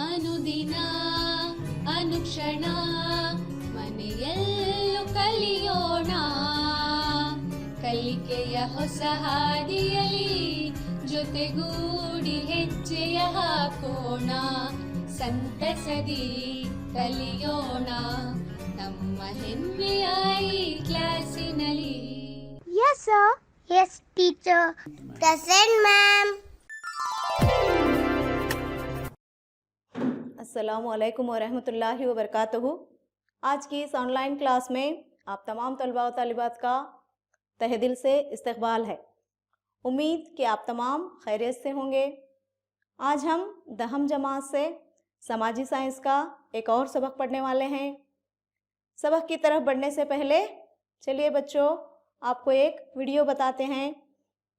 ಅನುದಿನ ಅನುಕ್ಷಣ ಮನೆಯಲ್ಲೂ ಕಲಿಯೋಣ, ಕಲಿಕೆಯ ಹೊಸ ಹಾದಿಯಲಿ ಜೊತೆಗೂಡಿ ಹೆಜ್ಜೆಯ ಹಾಕೋಣ, ಸಂತಸದಿ ಕಲಿಯೋಣ ನಮ್ಮ ಹೆಮ್ಮೆಯ ಈ ಕ್ಲಾಸಿನಲ್ಲಿ. Yes, sir. Yes, teacher. Present, ma'am. अस्सलामुअलैकुम वरहमतुल्लाहि वबरकातुहू। आज की इस ऑनलाइन क्लास में आप तमाम तलबा व तालिबात का तहे दिल से इस्तकबाल है। उम्मीद कि आप तमाम खैरियत से होंगे। आज हम दहम जमात से समाजी साइंस का एक और सबक पढ़ने वाले हैं। सबक की तरफ बढ़ने से पहले चलिए बच्चों, आपको एक वीडियो बताते हैं,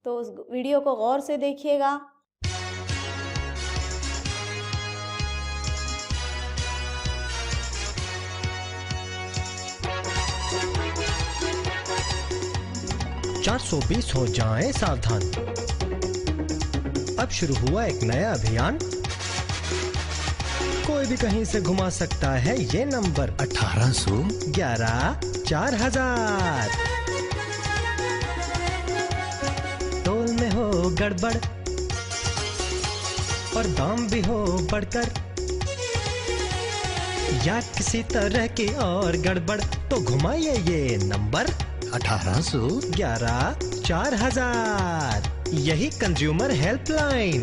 तो उस वीडियो को गौर से देखिएगा। चार 420 हो जाएं सावधान, अब शुरू हुआ एक नया अभियान। कोई भी कहीं से घुमा सकता है ये नंबर 1811 4000। तोल में हो गड़बड़ और दाम भी हो बढ़कर, या किसी तरह की और गड़बड़, तो घुमाइए ये नंबर 1811 4000। यही कंज्यूमर हेल्पलाइन।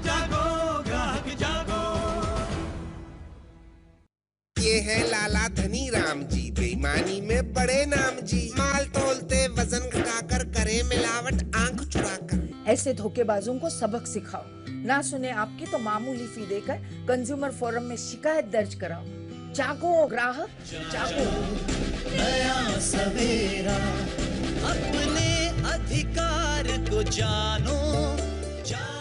जागो ग्राहक जागो। ये है लाला धनी राम जी, बेईमानी में बड़े नाम जी, माल तोलते वजन घटाकर करे मिलावट आंख चुराकर। ऐसे धोखेबाजों को सबक सिखाओ, ना सुने आपकी तो मामूली फी देकर कंज्यूमर फोरम में शिकायत दर्ज कराओ। जागो ग्राहक जागो। नया सवेरा, अपने अधिकार को जानो।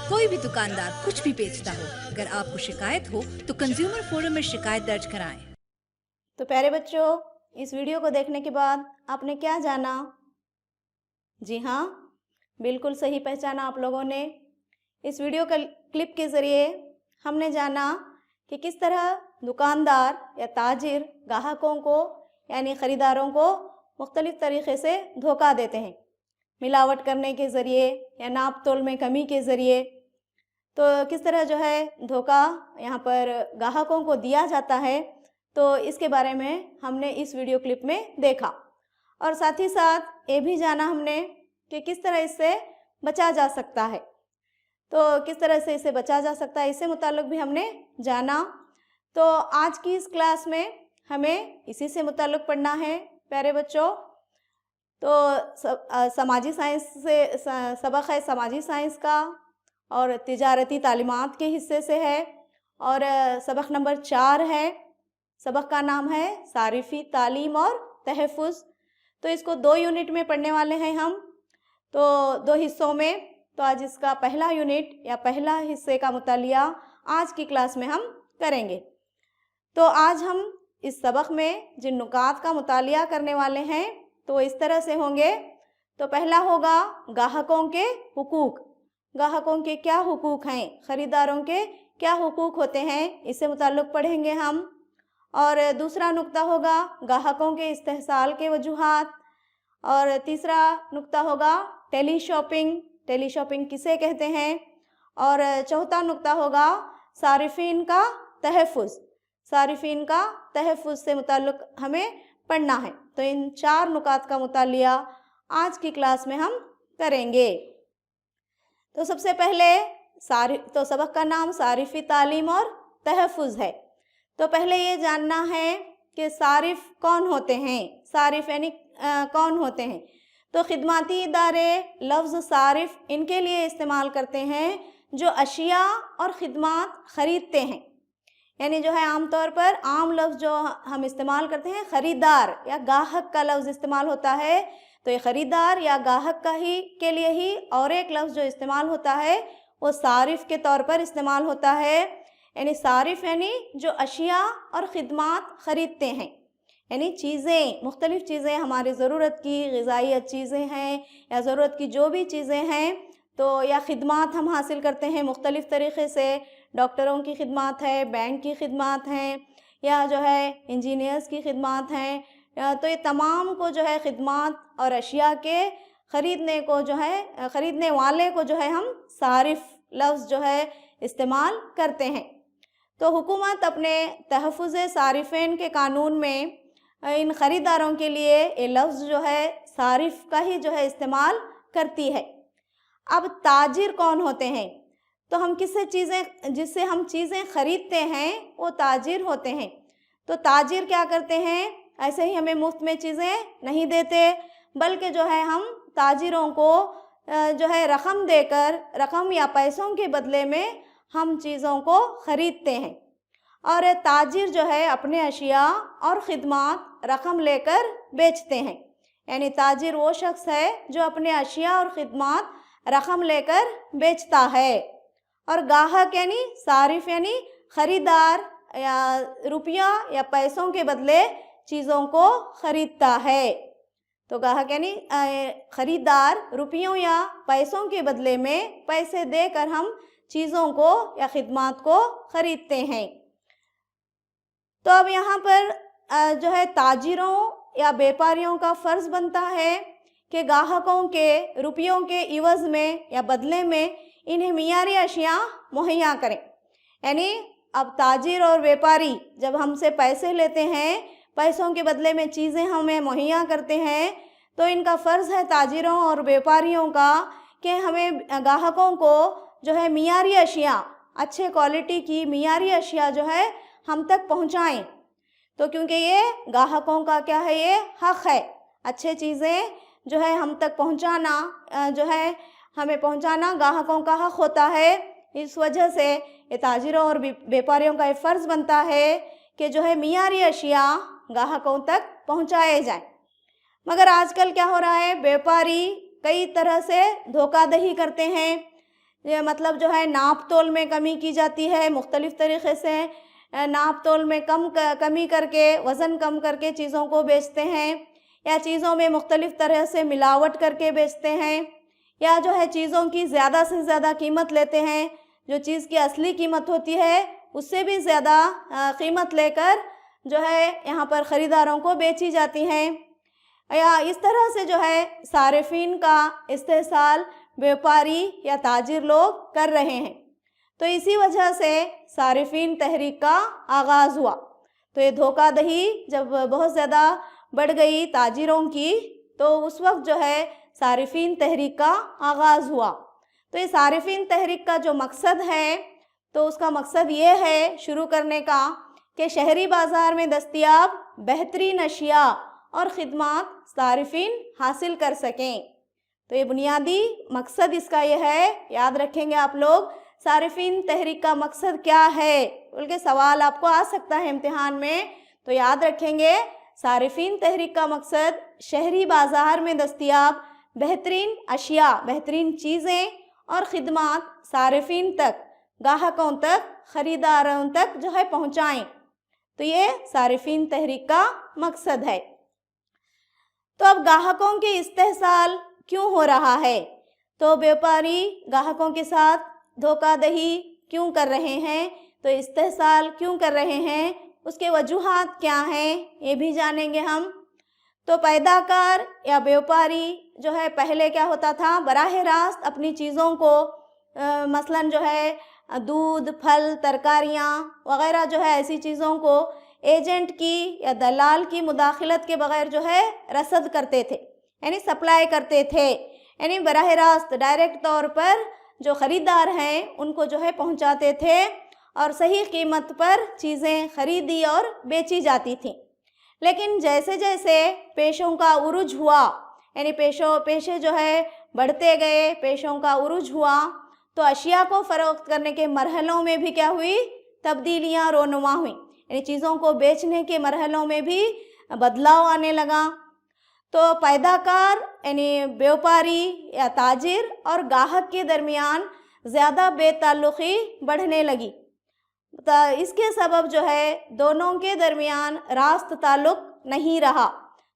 कोई भी दुकानदार कुछ भी बेचता हो, अगर आपको शिकायत हो तो कंज्यूमर फोरम में शिकायत दर्ज कराएं। तो प्यारे बच्चों, इस वीडियो को देखने के बाद आपने क्या जाना? जी हाँ, बिल्कुल सही पहचाना आप लोगों ने। इस वीडियो का क्लिप के ज़रिए हमने जाना कि किस तरह दुकानदार या ताजिर ग्राहकों को यानी ख़रीदारों को मुख्तलिफ़ तरीक़े से धोखा देते हैं, मिलावट करने के ज़रिए या नाप तोल में कमी के ज़रिए। तो किस तरह जो है धोखा यहाँ पर ग्राहकों को दिया जाता है, तो इसके बारे में हमने इस वीडियो क्लिप में देखा। और साथ ही साथ ये भी जाना हमने कि किस तरह इससे बचा जा सकता है। तो किस तरह से इसे बचा जा सकता है, इससे मुताल्लिक़ भी हमने जाना। तो आज की इस क्लास में हमें इसी से मुताल्लिक़ पढ़ना है प्यारे बच्चों। तो समाजी साइंस से सबक है समाजी साइंस का और तिजारती तालीमात के हिस्से से है, और सबक नंबर 4 है। सबक का नाम है सारिफ़ी तालीम और तहफ़्फ़ुज़। तो इसको 2 यूनिट में पढ़ने वाले हैं हम, तो 2 हिस्सों में। तो आज इसका पहला यूनिट या पहला हिस्से का मुतालिया आज की क्लास में हम करेंगे। तो आज हम इस सबक में जिन नुकात का मुतालिया करने वाले हैं तो इस तरह से होंगे। तो पहला होगा ग्राहकों के हुकूक। ग्राहकों के क्या हुकूक हैं, ख़रीदारों के क्या हुकूक होते हैं, इससे मुताल्लिक़ पढ़ेंगे हम। और दूसरा नुक्ता होगा ग्राहकों के इस्तेहसाल के वजूहात। और तीसरा नुक्ता होगा टेली शॉपिंग। टेली शॉपिंग किसे कहते हैं। और चौथा नुक्ता होगा सारिफ़ीन का तहफ़्फ़ुज़। सारिफ़ीन का तहफ़्फ़ुज़ से मुताल्लिक़ हमें पढ़ना है। तो इन 4 नुकात का मुतालिया आज की क्लास में हम करेंगे। तो सबसे पहले तो सबक का नाम सारिफ़ी तालीम और तहफ़्फ़ुज़ है। तो पहले ये जानना है कि सारिफ़ कौन होते हैं। सारिफ़ यानी कौन होते हैं। तो ख़िदमती इदारे लफ्ज़ सारिफ़ इनके लिए इस्तेमाल करते हैं जो अशिया और ख़िदमत ख़रीदते हैं। यानी जो है आम तौर पर आम लफ्ज़ जो हम इस्तेमाल करते हैं ख़रीदार या गाहक का लफ्ज़ इस्तेमाल होता है। तो ये ख़रीदार या गाहक का ही के लिए ही और एक लफ्ज़ जो इस्तेमाल होता है वो सारिफ़ के तौर पर इस्तेमाल होता है। यानी सारिफ़ यानी जो अशिया और ख़िदमत ख़रीदते हैं, यानी चीज़ें, मुख्तलिफ़ चीज़ें हमारी ज़रूरत की ग़िज़ाई चीज़ें हैं या ज़रूरत की जो भी चीज़ें हैं تو یا خدمات ہم حاصل کرتے ہیں مختلف طریقے سے، ڈاکٹروں کی خدمات ہے، بینک کی خدمات ہیں، یا جو ہے انجینئرز کی خدمات ہیں، تو یہ تمام کو جو ہے خدمات اور اشیاء کے خریدنے کو جو ہے خریدنے والے کو جو ہے ہم صارف لفظ جو ہے استعمال کرتے ہیں۔ تو حکومت اپنے تحفظ صارفین کے قانون میں ان خریداروں کے لیے یہ لفظ جو ہے صارف کا ہی جو ہے استعمال کرتی ہے۔ اب تاجر کون ہوتے ہیں؟ تو ہم جس سے ہم چیزیں خریدتے ہیں وہ تاجر ہوتے ہیں۔ تو تاجر کیا کرتے ہیں؟ ایسے ہی ہمیں مفت میں چیزیں نہیں دیتے، بلکہ جو ہے ہم تاجروں کو جو ہے رقم یا پیسوں کے بدلے میں ہم چیزوں کو خریدتے ہیں، اور تاجر جو ہے اپنے اشیاء اور خدمات رقم لے کر بیچتے ہیں۔ یعنی تاجر وہ شخص ہے جو اپنے اشیاء اور خدمات رقم لے کر بیچتا ہے، اور گاہک یعنی صارف یعنی خریدار یا روپیہ یا پیسوں کے بدلے چیزوں کو خریدتا ہے۔ تو گاہک یعنی خریدار روپیوں یا پیسوں کے بدلے میں پیسے دے کر ہم چیزوں کو یا خدمات کو خریدتے ہیں۔ تو اب یہاں پر جو ہے تاجروں یا بیپاریوں کا فرض بنتا ہے کہ گاہکوں کے روپیوں کے عوض میں یا بدلے میں انہیں معیاری اشیاء مہیا کریں۔ یعنی اب تاجر اور بیپاری جب ہم سے پیسے لیتے ہیں، پیسوں کے بدلے میں چیزیں ہمیں مہیا کرتے ہیں، تو ان کا فرض ہے تاجروں اور بیپاریوں کا کہ ہمیں گاہکوں کو جو ہے معیاری اشیاء، اچھے کوالٹی کی معیاری اشیاء جو ہے ہم تک پہنچائیں۔ تو کیونکہ یہ گاہکوں کا کیا ہے، یہ حق ہے، اچھے چیزیں جو ہے ہم تک پہنچانا جو ہے ہمیں پہنچانا گاہکوں کا حق ہوتا ہے۔ اس وجہ سے یہ تاجروں اور بیپاریوں کا یہ فرض بنتا ہے کہ جو ہے معیاری اشیاء گاہکوں تک پہنچائے جائیں۔ مگر آج کل کیا ہو رہا ہے، بیپاری کئی طرح سے دھوکہ دہی کرتے ہیں۔ یہ مطلب جو ہے ناپ تول میں کمی کی جاتی ہے، مختلف طریقے سے ناپ تول میں کمی کر کے، وزن کم کر کے چیزوں کو بیچتے ہیں، یا چیزوں میں مختلف طرح سے ملاوٹ کر کے بیچتے ہیں، یا جو ہے چیزوں کی زیادہ سے زیادہ قیمت لیتے ہیں، جو چیز کی اصلی قیمت ہوتی ہے اس سے بھی زیادہ قیمت لے کر جو ہے یہاں پر خریداروں کو بیچی جاتی ہیں، یا اس طرح سے جو ہے صارفین کا استحصال بیپاری یا تاجر لوگ کر رہے ہیں۔ تو اسی وجہ سے صارفین تحریک کا آغاز ہوا۔ تو یہ دھوکہ دہی جب بہت زیادہ بڑھ گئی تاجروں کی، تو اس وقت جو ہے صارفین تحریک کا آغاز ہوا۔ تو یہ صارفین تحریک کا جو مقصد ہے، تو اس کا مقصد یہ ہے شروع کرنے کا کہ شہری بازار میں دستیاب بہترین اشیاء اور خدمات صارفین حاصل کر سکیں۔ تو یہ بنیادی مقصد اس کا یہ ہے، یاد رکھیں گے آپ لوگ، صارفین تحریک کا مقصد کیا ہے، بلکہ سوال آپ کو آ سکتا ہے امتحان میں، تو یاد رکھیں گے صارفین تحریک کا مقصد شہری بازار میں دستیاب بہترین اشیاء، بہترین چیزیں اور خدمات صارفین تک، گاہکوں تک، خریداروں تک جو ہے پہنچائیں۔ تو یہ صارفین تحریک کا مقصد ہے۔ تو اب گاہکوں کے استحصال کیوں ہو رہا ہے؟ تو بیپاری گاہکوں کے ساتھ دھوکہ دہی کیوں کر رہے ہیں؟ تو استحصال کیوں کر رہے ہیں؟ اس کے وجوہات کیا ہیں، یہ بھی جانیں گے ہم۔ تو پیداکار یا بیپاری جو ہے پہلے کیا ہوتا تھا، براہ راست اپنی چیزوں کو مثلاً جو ہے دودھ، پھل، ترکاریاں وغیرہ جو ہے ایسی چیزوں کو ایجنٹ کی یا دلال کی مداخلت کے بغیر جو ہے رسد کرتے تھے، یعنی سپلائی کرتے تھے، یعنی براہ راست ڈائریکٹ طور پر جو خریدار ہیں ان کو جو ہے پہنچاتے تھے، اور صحیح قیمت پر چیزیں خریدی اور بیچی جاتی تھیں۔ لیکن جیسے جیسے پیشوں کا عروج ہوا، یعنی پیشے جو ہے بڑھتے گئے، پیشوں کا عروج ہوا، تو اشیاء کو فروخت کرنے کے مرحلوں میں بھی کیا ہوئی، تبدیلیاں رونما ہوئیں، یعنی چیزوں کو بیچنے کے مرحلوں میں بھی بدلاؤ آنے لگا۔ تو پیداکار یعنی بیوپاری یا تاجر اور گاہک کے درمیان زیادہ بے تعلقی بڑھنے لگی۔ اس کے سبب جو ہے دونوں کے درمیان راست تعلق نہیں رہا۔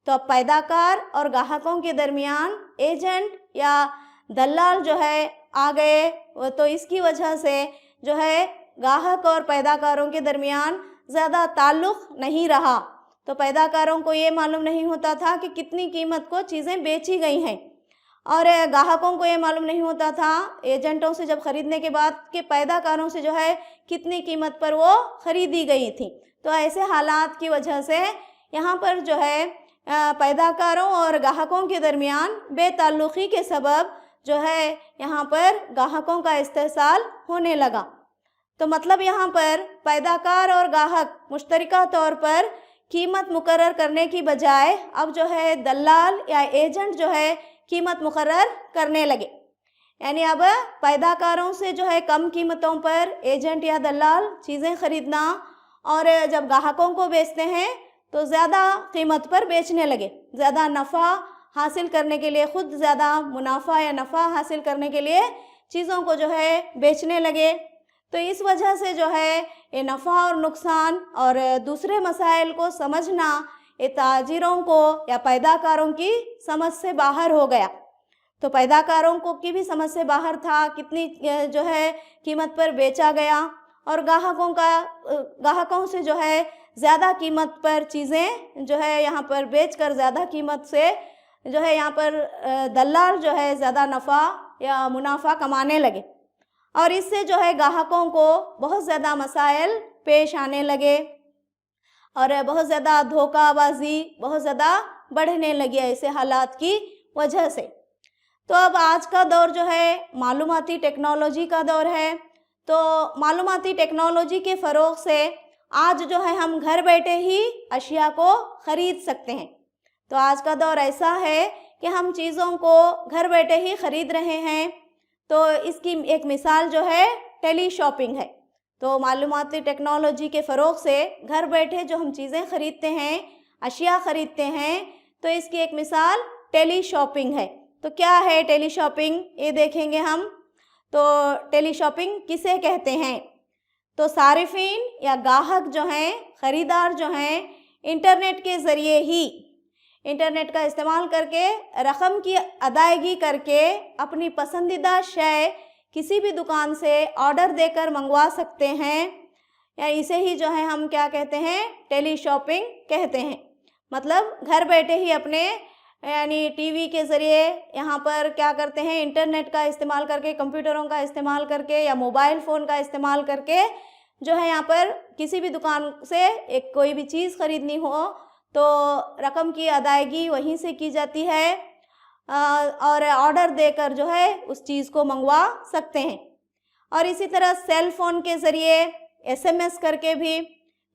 تو اب پیداکار اور گاہکوں کے درمیان ایجنٹ یا دلال جو ہے आ गए, तो इसकी वजह से जो है गाहक और पैदाकारों के दरमियान ज़्यादा ताल्लुक़ नहीं रहा। तो पैदाकारों को ये मालूम नहीं होता था कि कितनी कीमत को चीज़ें बेची गई हैं, और गाहकों को ये मालूम नहीं होता था एजेंटों से जब ख़रीदने के बाद कि पैदाकारों से जो है कितनी कीमत पर वो ख़रीदी गई थी। तो ऐसे हालात की वजह से यहाँ पर जो है पैदाकारों और गाहकों के दरमियान बेताल्लुक़ी के सबब जो है यहाँ पर गाहकों का इस्तेहसाल होने लगा। तो मतलब यहाँ पर पैदाकार और गाहक मुश्तरका तौर पर कीमत मुकर्रर करने की बजाय अब जो है दलाल या एजेंट जो है कीमत मुकर्रर करने लगे। यानी अब पैदाकारों से जो है कम कीमतों पर एजेंट या दलाल चीज़ें ख़रीदना, और जब गाहकों को बेचते हैं तो ज़्यादा कीमत पर बेचने लगे। ज़्यादा नफ़ा हासिल करने के लिए, ख़ुद ज़्यादा मुनाफा या नफ़ा हासिल करने के लिए चीज़ों को जो है बेचने लगे। तो इस वजह से जो है ये नफ़ा और नुकसान और दूसरे मसाइल को समझना ये ताजिरों को या पैदाकारों की समझ से बाहर हो गया। तो पैदाकारों को की भी समझ से बाहर था कितनी जो है कीमत पर बेचा गया, और गाहकों से जो है ज़्यादा कीमत पर चीज़ें जो है यहाँ पर बेचकर ज़्यादा कीमत से जो है यहाँ पर दलाल जो है ज़्यादा नफ़ा या मुनाफा कमाने लगे, और इससे जो है गाहकों को बहुत ज़्यादा मसाइल पेश आने लगे और बहुत ज़्यादा धोखाबाजी बहुत ज़्यादा बढ़ने लगी ऐसे हालात की वजह से। तो अब आज का दौर जो है मालूमाती टेक्नोलॉजी का दौर है। तो मालूमाती टेक्नोलॉजी के फ़रोग़ से आज जो है हम घर बैठे ही अशिया को ख़रीद सकते हैं। तो आज का दौर ऐसा है कि हम चीज़ों को घर बैठे ही ख़रीद रहे हैं। तो इसकी एक मिसाल जो है टेली शॉपिंग है। तो मालूमाती टेक्नोलॉजी के फ़रोग़ से घर बैठे जो हम चीज़ें ख़रीदते हैं, अशिया ख़रीदते हैं, तो इसकी एक मिसाल टेली शॉपिंग है। तो क्या है टेली शॉपिंग, ये देखेंगे हम। तो टेली शॉपिंग किसे कहते हैं? तो सारिफीन या गाहक जो हैं, ख़रीदार जो हैं, इंटरनेट के ज़रिए ही, इंटरनेट का इस्तेमाल करके रकम की अदायगी करके अपनी पसंदीदा शय किसी भी दुकान से ऑर्डर देकर मंगवा सकते हैं, या इसे ही जो है हम क्या कहते हैं, टेली शॉपिंग कहते हैं। मतलब घर बैठे ही अपने यानी टीवी के ज़रिए यहाँ पर क्या करते हैं, इंटरनेट का इस्तेमाल करके, कंप्यूटरों का इस्तेमाल करके या मोबाइल फ़ोन का इस्तेमाल करके जो है यहाँ पर किसी भी दुकान से एक कोई भी चीज़ ख़रीदनी हो तो रकम की अदायगी वहीं से की जाती है, और ऑर्डर देकर जो है उस चीज़ को मंगवा सकते हैं। और इसी तरह सेल फ़ोन के ज़रिए SMS करके भी,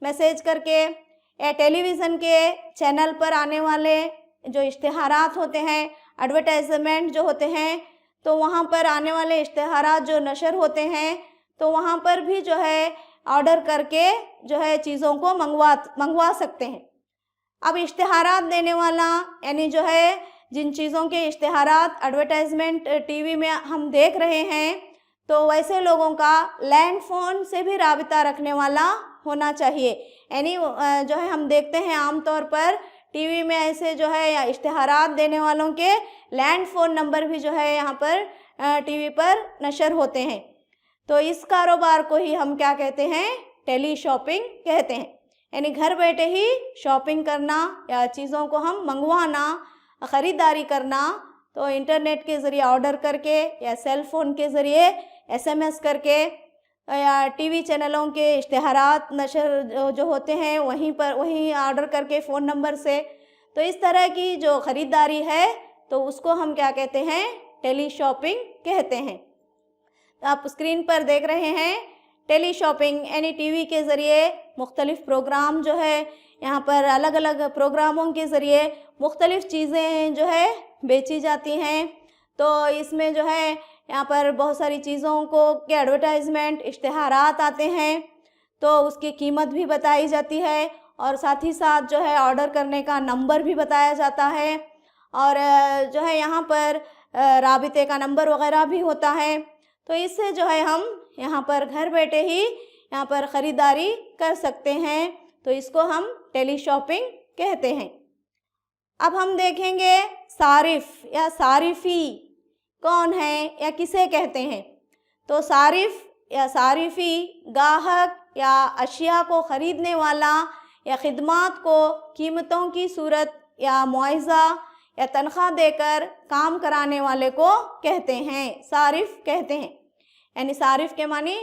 मैसेज करके, या टेलीविज़न के चैनल पर आने वाले जो इश्तिहारात होते हैं, एडवर्टाइजमेंट जो होते हैं, तो वहाँ पर आने वाले इश्तिहारात जो नशर होते हैं, तो वहाँ पर भी जो है ऑर्डर करके जो है चीज़ों को मंगवा सकते हैं। अब इश्तिहारात देने वाला यानी जो है जिन चीज़ों के इश्तिहारात एडवर्टाइजमेंट टीवी में हम देख रहे हैं, तो वैसे लोगों का लैंड फ़ोन से भी राबिता रखने वाला होना चाहिए। यानी जो है हम देखते हैं आम तौर पर टीवी में ऐसे जो है या इश्तिहारात देने वालों के लैंड फ़ोन नंबर भी जो है यहाँ पर टीवी पर नशर होते हैं। तो इस कारोबार को ही हम क्या कहते हैं, टेली शॉपिंग कहते हैं। यानी घर बैठे ही शॉपिंग करना या चीज़ों को हम मंगवाना, ख़रीदारी करना, तो इंटरनेट के ज़रिए ऑर्डर करके या सेल फ़ोन के ज़रिए SMS करके या टीवी चैनलों के इश्तिहारात नशर जो होते हैं वहीं ऑर्डर करके फ़ोन नंबर से। तो इस तरह की जो ख़रीदारी है तो उसको हम क्या कहते हैं, टेली शॉपिंग कहते हैं। तो आप स्क्रीन पर देख रहे हैं टेली शॉपिंग यानी टीवी के ज़रिए मुख्तलिफ़ प्रोग्राम जो है यहाँ पर अलग अलग प्रोग्रामों के ज़रिए मुख्तलिफ़ चीज़ें जो है बेची जाती हैं। तो इसमें जो है यहाँ पर बहुत सारी चीज़ों को के एडवर्टाइजमेंट इश्तिहारात आते हैं, तो उसकी कीमत भी बताई जाती है और साथ ही साथ जो है ऑर्डर करने का नंबर भी बताया जाता है, और जो है यहाँ पर राबिते का नंबर वगैरह भी होता है। तो इससे जो है हम यहाँ पर घर बैठे ही यहाँ पर ख़रीदारी कर सकते हैं। तो इसको हम टेली शॉपिंग कहते हैं। अब हम देखेंगे सारिफ या सारिफ़ी, कौन है या किसे कहते हैं? तो सारिफ या सारिफी गाहक या अशिया को ख़रीदने वाला या खिदमात को कीमतों की सूरत या मुआवजा या तनख्वाह देकर काम कराने वाले को कहते हैं, सारिफ कहते हैं। यानी सारिफ के मानी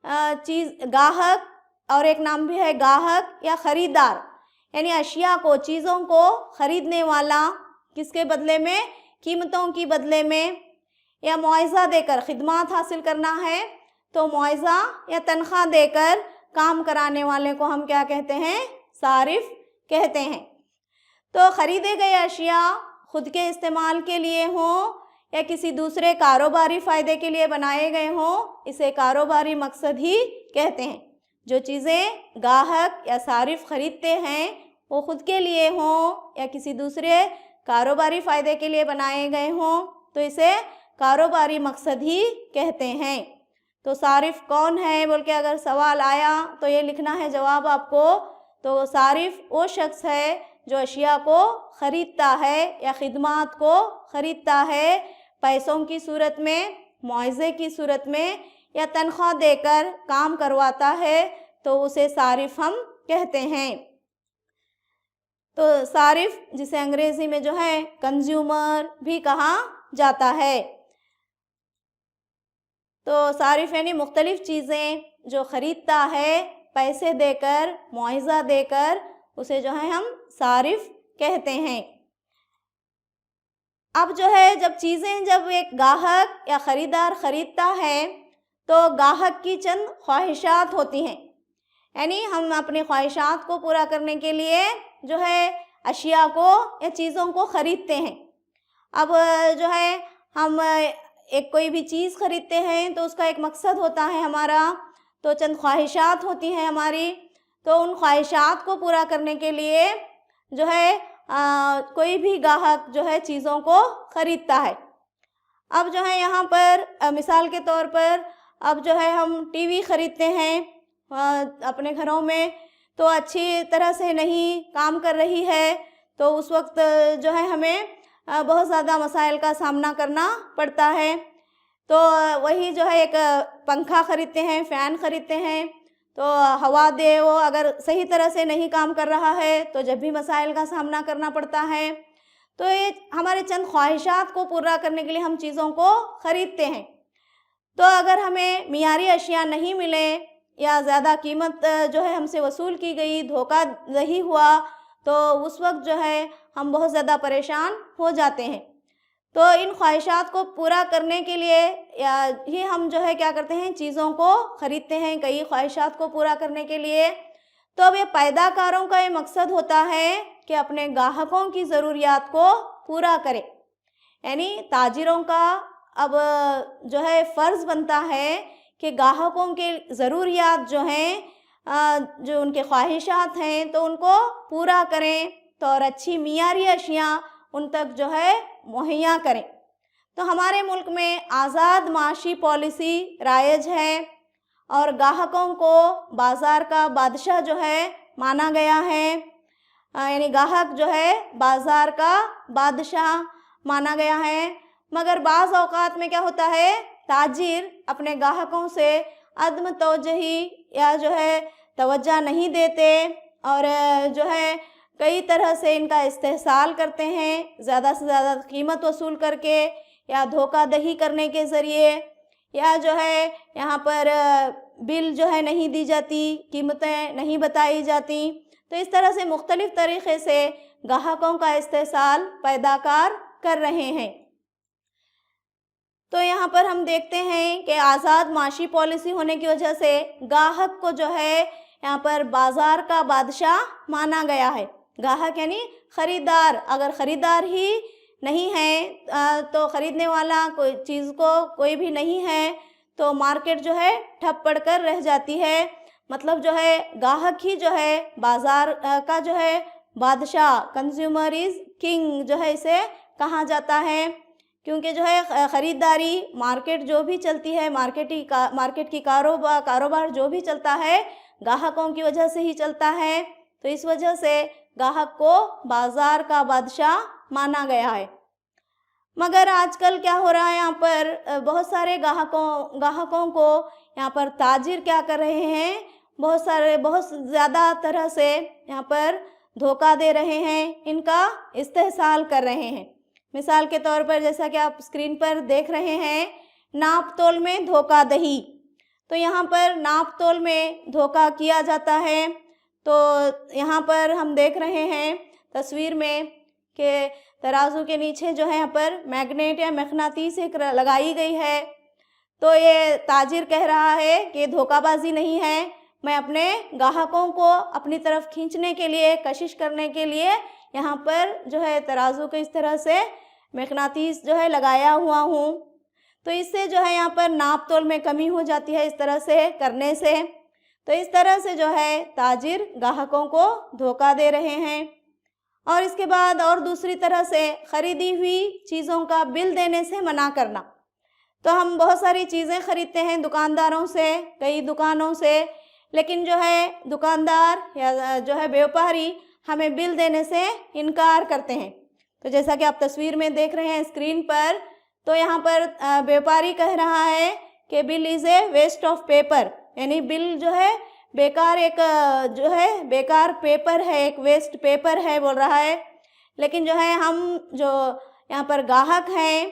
चीज़ गाहक, और एक नाम भी है गाहक या ख़रीदार, यानी अशिया को, चीज़ों को ख़रीदने वाला, किसके बदले में? कीमतों की बदले में, या मुआवजा देकर, खिदमात हासिल करना है तो मुआवजा या तनख्वाह देकर काम कराने वाले को हम क्या कहते हैं? सारिफ कहते हैं। तो ख़रीदे गए अशिया खुद के इस्तेमाल के लिए हों या किसी दूसरे कारोबारी फ़ायदे के लिए बनाए गए हों, इसे कारोबारी मकसद ही कहते हैं। जो चीज़ें गाहक या सारिफ ख़रीदते हैं वो खुद के लिए हों या किसी दूसरे कारोबारी फ़ायदे के लिए बनाए गए हों तो इसे कारोबारी मकसद ही कहते हैं। तो सारिफ कौन है बोल के अगर सवाल आया तो ये लिखना है जवाब आपको। तो सारिफ वो शख्स है जो अशिया को ख़रीदता है या खिदमात को ख़रीदता है, पैसों की सूरत में, मुआवजे की सूरत में या तनख्वाह देकर काम करवाता है, तो उसे सारिफ हम कहते हैं। तो सारिफ जिसे अंग्रेज़ी में जो है कंज्यूमर भी कहा जाता है। तो सारिफ यानी मुख्तलिफ़ चीज़ें जो ख़रीदता है पैसे देकर, मुआवजा देकर, उसे जो है हम सारिफ कहते हैं। अब जो है जब एक गाहक या ख़रीदार ख़रीदता है तो गाहक की चंद ख्वाहिशात होती हैं, यानी हम अपनी ख्वाहिशात को पूरा करने के लिए जो है अशिया को या चीज़ों को ख़रीदते हैं। अब जो है हम एक कोई भी चीज़ ख़रीदते हैं तो उसका एक मकसद होता है हमारा, तो चंद ख्वाहिशात होती हैं हमारी, तो उन ख्वाहिशात को पूरा करने के लिए जो है कोई भी गाहक जो है चीज़ों को ख़रीदता है। अब जो है यहाँ पर मिसाल के तौर पर अब जो है हम टीवी ख़रीदते हैं अपने घरों में, तो अच्छी तरह से नहीं काम कर रही है, तो उस वक्त जो है हमें बहुत ज़्यादा मसाइल का सामना करना पड़ता है। तो वही जो है एक पंखा ख़रीदते हैं, फ़ैन ख़रीदते हैं, तो हवा दे वो अगर सही तरह से नहीं काम कर रहा है तो जब भी मसाइल का सामना करना पड़ता है। तो ये हमारे चंद ख्वाहिशात को पूरा करने के लिए हम चीज़ों को ख़रीदते हैं। तो अगर हमें मियारी अशिया नहीं मिले या ज़्यादा कीमत जो है हमसे वसूल की गई, धोखाधड़ी हुआ, तो उस वक्त जो है हम बहुत ज़्यादा परेशान हो जाते हैं। तो इन ख्वाहिशात को पूरा करने के लिए या ही हम जो है क्या करते हैं, चीज़ों को ख़रीदते हैं कई ख्वाहिशात को पूरा करने के लिए। तो अब ये पैदाकारों का ये मकसद होता है कि अपने ग्राहकों की ज़रूरियात को पूरा करें, यानी ताजिरों का अब जो है फ़र्ज़ बनता है कि ग्राहकों के ज़रूरियात जो हैं, जो उनके ख्वाहिशात हैं, तो उनको पूरा करें, तो और अच्छी मियारी अशिया उन तक जो है मुहैया करें। तो हमारे मुल्क में आज़ाद माशी पॉलिसी राइज है और ग्राहकों को बाज़ार का बादशाह जो है माना गया है, यानी ग्राहक जो है बाज़ार का बादशाह माना गया है। मगर बाज़ औक़ात में क्या होता है, ताजिर अपने ग्राहकों से अदम तवज्जुही या जो है तवज्जो नहीं देते और जो है कई तरह से इनका इस्तेहसाल करते हैं, ज़्यादा से ज़्यादा कीमत वसूल करके या धोखाधड़ी करने के ज़रिए, या जो है यहाँ पर बिल जो है नहीं दी जाती, कीमतें नहीं बताई जाती। तो इस तरह से मुख्तलिफ़ तरीक़े से ग्राहकों का इस्तेहसाल पैदाकार कर रहे हैं। तो यहाँ पर हम देखते हैं कि आज़ाद माशी पॉलिसी होने की वजह से ग्राहक को जो है यहाँ पर बाज़ार का बादशाह माना गया है। ग्राहक यानी ख़रीदार, अगर ख़रीदार ही नहीं है तो ख़रीदने वाला कोई चीज़ को कोई भी नहीं है तो मार्केट जो है ठप पड़ कर रह जाती है। मतलब जो है ग्राहक ही जो है बाज़ार का जो है बादशाह, कंज्यूमर इज़ किंग जो है इसे कहा जाता है, क्योंकि जो है ख़रीदारी मार्केट जो भी चलती है, मार्केट की कारोबार जो भी चलता है ग्राहकों की वजह से ही चलता है। तो इस वजह से ग्राहक को बाज़ार का बादशाह माना गया है। मगर आजकल क्या हो रहा है, यहाँ पर बहुत सारे ग्राहकों को यहाँ पर ताजिर क्या कर रहे हैं, बहुत ज़्यादा तरह से यहाँ पर धोखा दे रहे हैं, इनका इस्तेहसाल कर रहे हैं। मिसाल के तौर पर जैसा कि आप स्क्रीन पर देख रहे हैं, नाप तोल में धोखाधड़ी। तो यहाँ पर नाप तोल में धोखा किया जाता है। तो यहाँ पर हम देख रहे हैं तस्वीर में कि तराजू के नीचे जो है यहाँ पर मैग्नेट या मकनातीस एक लगाई गई है। तो ये ताजिर कह रहा है कि धोखाबाजी नहीं है, मैं अपने ग्राहकों को अपनी तरफ खींचने के लिए, कशिश करने के लिए यहाँ पर जो है तराजू को इस तरह से मकनातीस जो है लगाया हुआ हूँ। तो इससे जो है यहाँ पर नाप तोल में कमी हो जाती है इस तरह से करने से। तो इस तरह से जो है ताजिर ग्राहकों को धोखा दे रहे हैं। और इसके बाद और दूसरी तरह से ख़रीदी हुई चीज़ों का बिल देने से मना करना। तो हम बहुत सारी चीज़ें ख़रीदते हैं दुकानदारों से, कई दुकानों से, लेकिन जो है दुकानदार या जो है व्यापारी हमें बिल देने से इनकार करते हैं। तो जैसा कि आप तस्वीर में देख रहे हैं स्क्रीन पर, तो यहाँ पर व्यापारी कह रहा है कि bill is a waste of paper, यानी बिल जो है बेकार, एक जो है बेकार पेपर है, एक वेस्ट पेपर है बोल रहा है। लेकिन जो है हम जो यहाँ पर ग्राहक हैं,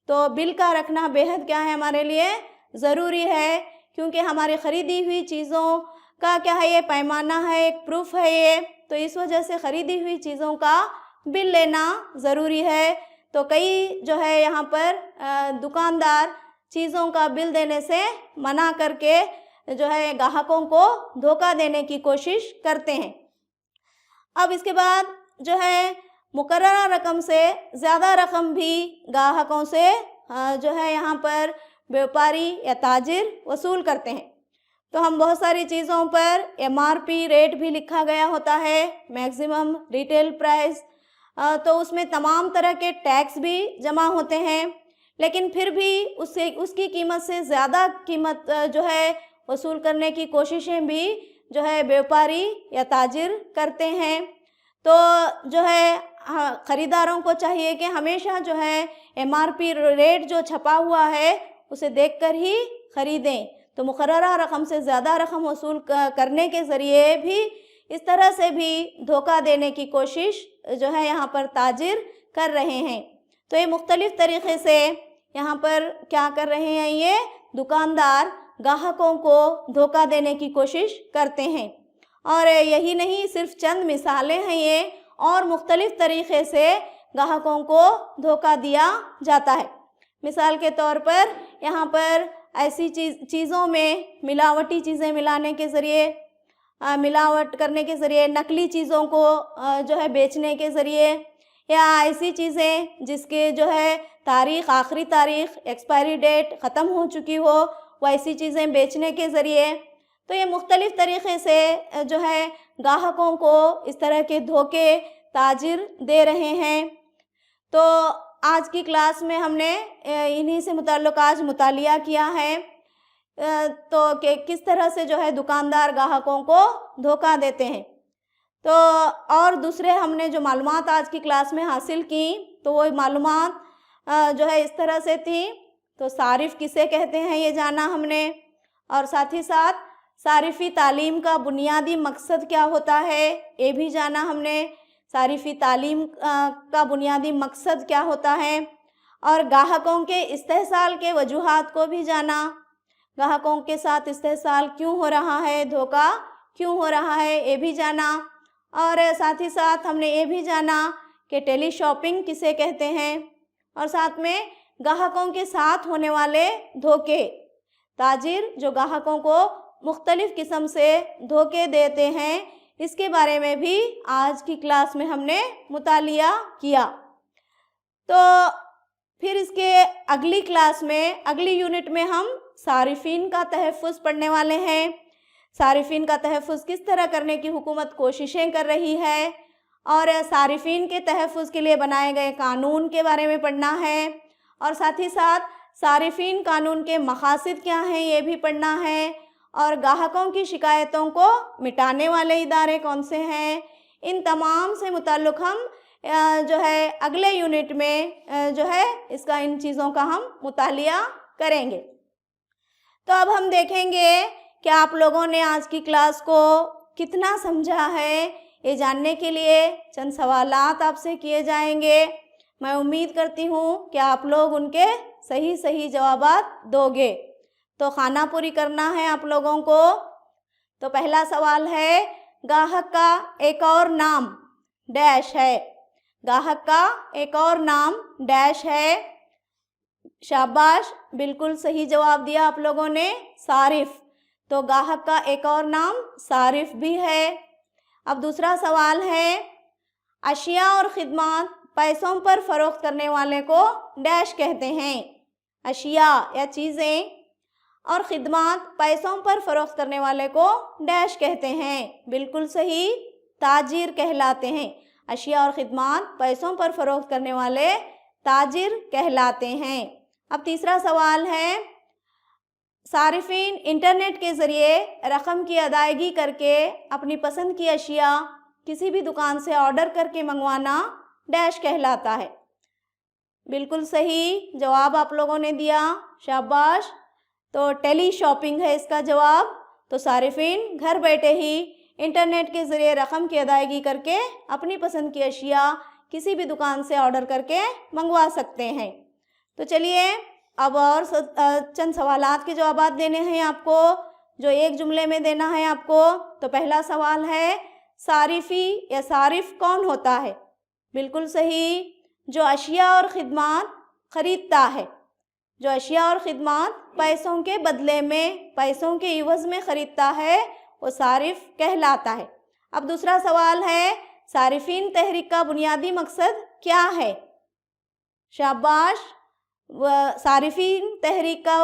तो बिल का रखना बेहद क्या है हमारे लिए ज़रूरी है, क्योंकि हमारी ख़रीदी हुई चीज़ों का क्या है, ये पैमाना है, एक प्रूफ है ये। तो इस वजह से ख़रीदी हुई चीज़ों का बिल लेना ज़रूरी है। तो कई जो है यहाँ पर दुकानदार चीज़ों का बिल देने से मना करके जो है ग्राहकों को धोखा देने की कोशिश करते हैं। अब इसके बाद जो है मुकर्ररा रकम से ज़्यादा रकम भी ग्राहकों से जो है यहाँ पर व्यापारी या ताजिर वसूल करते हैं। तो हम बहुत सारी चीज़ों पर MRP रेट भी लिखा गया होता है, मैक्सिमम रिटेल प्राइस। तो उसमें तमाम तरह के टैक्स भी जमा होते हैं, लेकिन फिर भी उसकी कीमत से ज़्यादा कीमत जो है वसूल करने की कोशिशें भी जो है व्यापारी या ताजिर करते हैं। तो जो है ख़रीदारों को चाहिए कि हमेशा जो है MRP रेट जो छपा हुआ है उसे देखकर ही ख़रीदें। तो मुकर्ररा रकम से ज़्यादा रकम वसूल करने के ज़रिए भी इस तरह से भी धोखा देने की कोशिश जो है यहाँ पर ताजिर कर रहे हैं। तो ये मुख्तलिफ़ तरीक़े से यहाँ पर क्या कर रहे हैं, ये दुकानदार ग्राहकों को धोखा देने की कोशिश करते हैं। और यही नहीं, सिर्फ चंद मिसालें हैं ये, और मुख्तलिफ़ तरीक़े से ग्राहकों को धोखा दिया जाता है। मिसाल के तौर पर यहाँ पर ऐसी चीज़ों में मिलावटी चीज़ें मिलाने के ज़रिए, मिलावट करने के ज़रिए, नकली चीज़ों को जो है बेचने के ज़रिए, या ऐसी चीज़ें जिसके जो है तारीख़, आखिरी तारीख़, एक्सपायरी डेट ख़त्म हो चुकी हो, वैसी चीज़ें बेचने के ज़रिए। तो ये मुख्तलिफ़ तरीक़े से जो है ग्राहकों को इस तरह के धोखे ताजिर दे रहे हैं। तो आज की क्लास में हमने इन्हीं से मुताल्लिक़ आज मुतालिया किया है, तो कि किस तरह से जो है दुकानदार ग्राहकों को धोखा देते हैं। तो और दूसरे हमने जो मालूमात आज की क्लास में हासिल की, तो वो मालूमात जो है इस तरह से थी। तो सारिफ़ किसे कहते हैं ये जाना हमने, और साथ ही साथ सारिफ़ी तालीम का बुनियादी मकसद क्या होता है ये भी जाना हमने। सारिफ़ी तालीम का बुनियादी मकसद क्या होता है, और ग्राहकों के इस्तेहसाल के वजूहात को भी जाना। ग्राहकों के साथ इस्तेहसाल क्यों हो रहा है, धोखा क्यों हो रहा है, ये भी जाना। और साथ ही साथ हमने ये भी जाना कि टेली शॉपिंग किसे कहते हैं, और साथ में ग्राहकों के साथ होने वाले धोखे, ताजिर जो ग्राहकों को मुख्तलिफ़ किस्म से धोखे देते हैं, इसके बारे में भी आज की क्लास में हमने मुतालिया किया। तो फिर इसके अगली क्लास में, अगली यूनिट में हम सारिफ़ीन का तहफ़्फ़ुज़ पढ़ने वाले हैं। सारिफ़ीन का तहफ़्फ़ुज़ किस तरह करने की हुकूमत कोशिशें कर रही है, और सारिफ़ीन के तहफ़्फ़ुज़ के लिए बनाए गए कानून के बारे में पढ़ना है, और साथ ही साथ सारिफ़ीन कानून के मक़ासिद क्या हैं ये भी पढ़ना है, और ग्राहकों की शिकायतों को मिटाने वाले इदारे कौन से हैं, इन तमाम से मुताल्लिक़ हम जो है अगले यूनिट में जो है इसका इन चीज़ों का हम मुतालिया करेंगे। तो अब हम देखेंगे कि आप लोगों ने आज की क्लास को कितना समझा है। ये जानने के लिए चंद सवालात आपसे किए जाएंगे। मैं उम्मीद करती हूँ कि आप लोग उनके सही सही जवाबात दोगे। तो खाना पूरी करना है आप लोगों को। तो पहला सवाल है, गाहक का एक और नाम डैश है। गाहक का एक और नाम डैश है। शाबाश, बिल्कुल सही जवाब दिया आप लोगों ने, सारिफ। तो गाहक का एक और नाम सारिफ भी है। अब दूसरा सवाल है, अशिया और खिदमत पैसों पर फ़रोख्त करने वाले को डैश कहते हैं। अशिया या चीज़ें और खिदमत पैसों पर फ़रोख्त करने वाले को डैश कहते हैं। बिल्कुल सही, ताजिर कहलाते हैं। अशिया और खिदमत पैसों पर फ़रोख्त करने वाले ताजिर कहलाते हैं। अब तीसरा सवाल है, सारिफीन इंटरनेट के ज़रिए रकम की अदायगी करके अपनी पसंद की अशिया किसी भी दुकान से ऑर्डर करके मंगवाना डैश कहलाता है। बिल्कुल सही जवाब आप लोगों ने दिया, शाबाश। तो टेली शॉपिंग है इसका जवाब। तो सारिफीन घर बैठे ही इंटरनेट के ज़रिए रकम की अदायगी करके अपनी पसंद की अशिया किसी भी दुकान से ऑर्डर करके मंगवा सकते हैं। तो चलिए अब और चंद सवालात के जवाब देने हैं आपको, जो एक जुमले में देना है आपको। तो पहला सवाल है, सारिफी या सारिफ कौन होता है? बिल्कुल सही, जो अशिया और खिदमत ख़रीदता है। जो अशिया और खिदमत पैसों के बदले में, पैसों के इवज़ में ख़रीदता है, वो सारिफ कहलाता है। अब दूसरा सवाल है, सारिफीन तहरीक का बुनियादी मकसद क्या है? शाबाश, सारिफीन तहरीक का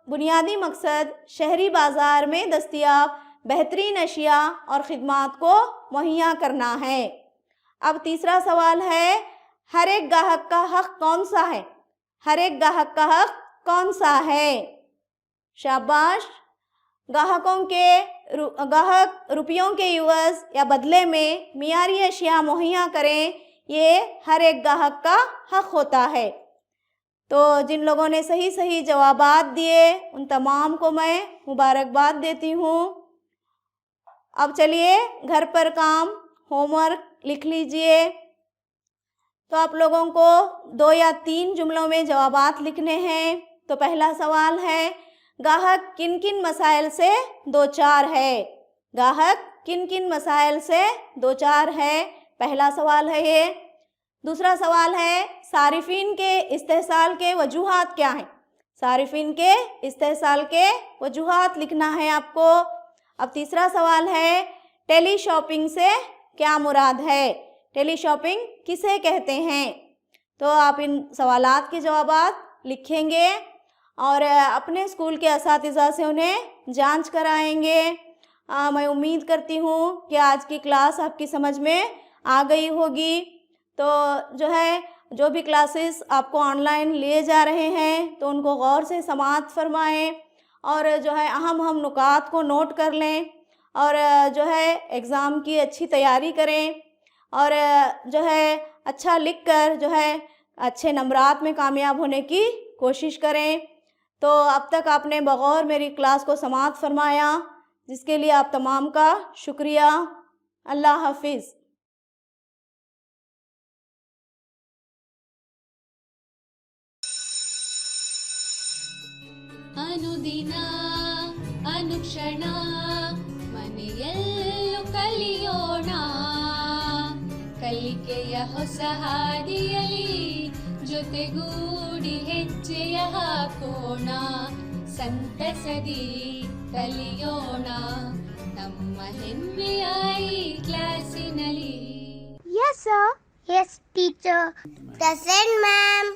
बुनियादी मकसद शहरी बाज़ार में दस्तयाब बेहतरीन अशिया और ख़िदमत को मुहैया करना है। अब तीसरा सवाल है, हर एक गाहक का हक़ कौन सा है? हर एक गाहक का हक़ कौन सा है? शाबाश, गाहक रुपयों के इवज़ या बदले में मियारी अशिया मुहैया करें, ये हर एक गाहक का हक़ होता है। तो जिन लोगों ने सही सही जवाबात दिए उन तमाम को मैं मुबारकबाद देती हूँ। अब चलिए घर पर काम होमवर्क लिख लीजिए। तो आप लोगों को 2 या 3 जुमलों में जवाबात लिखने हैं। तो पहला सवाल है, गाहक किन किन मसाइल से दो चार है? गाहक किन किन मसाइल से दो चार है? पहला सवाल है ये। दूसरा सवाल है, सारिफीन के इस्तेहसाल के वजूहात क्या हैं? सारिफीन के इस्तेहसाल के वजूहात लिखना है आपको। अब तीसरा सवाल है, टेली शॉपिंग से क्या मुराद है? टेली शॉपिंग किसे कहते हैं? तो आप इन सवालात के जवाबात लिखेंगे और अपने स्कूल के असातिज़ा से उन्हें जांच कराएंगे। मैं उम्मीद करती हूँ कि आज की क्लास आपकी समझ में आ गई होगी। तो जो भी क्लासेस आपको ऑनलाइन लिए जा रहे हैं तो उनको गौर से समाअत फरमाएं और अहम नुकात को नोट कर लें और एग्ज़ाम की अच्छी तैयारी करें और अच्छा लिख कर अच्छे नंबरात में कामयाब होने की कोशिश करें। तो अब तक आपने बगौर मेरी क्लास को समाअत फरमाया, जिसके लिए आप तमाम का शुक्रिया। अल्लाह हाफिज़। ಅನುದಿನ ಅನುಕ್ಷಣ ಮನೆಯಲ್ಲೂ ಕಲಿಯೋಣ, ಕಲಿಕೆಯ ಹೊಸ ಹಾದಿಯಲಿ ಜೊತೆಗೂಡಿ ಹೆಜ್ಜೆಯ ಹಾಕೋಣ, ಸಂತಸದಿ ಕಲಿಯೋಣ ನಮ್ಮ ಹೆಮ್ಮೆಯ ಈ ಕ್ಲಾಸಿನಲ್ಲಿ. Yes, sir. Yes, teacher. Present, ma'am.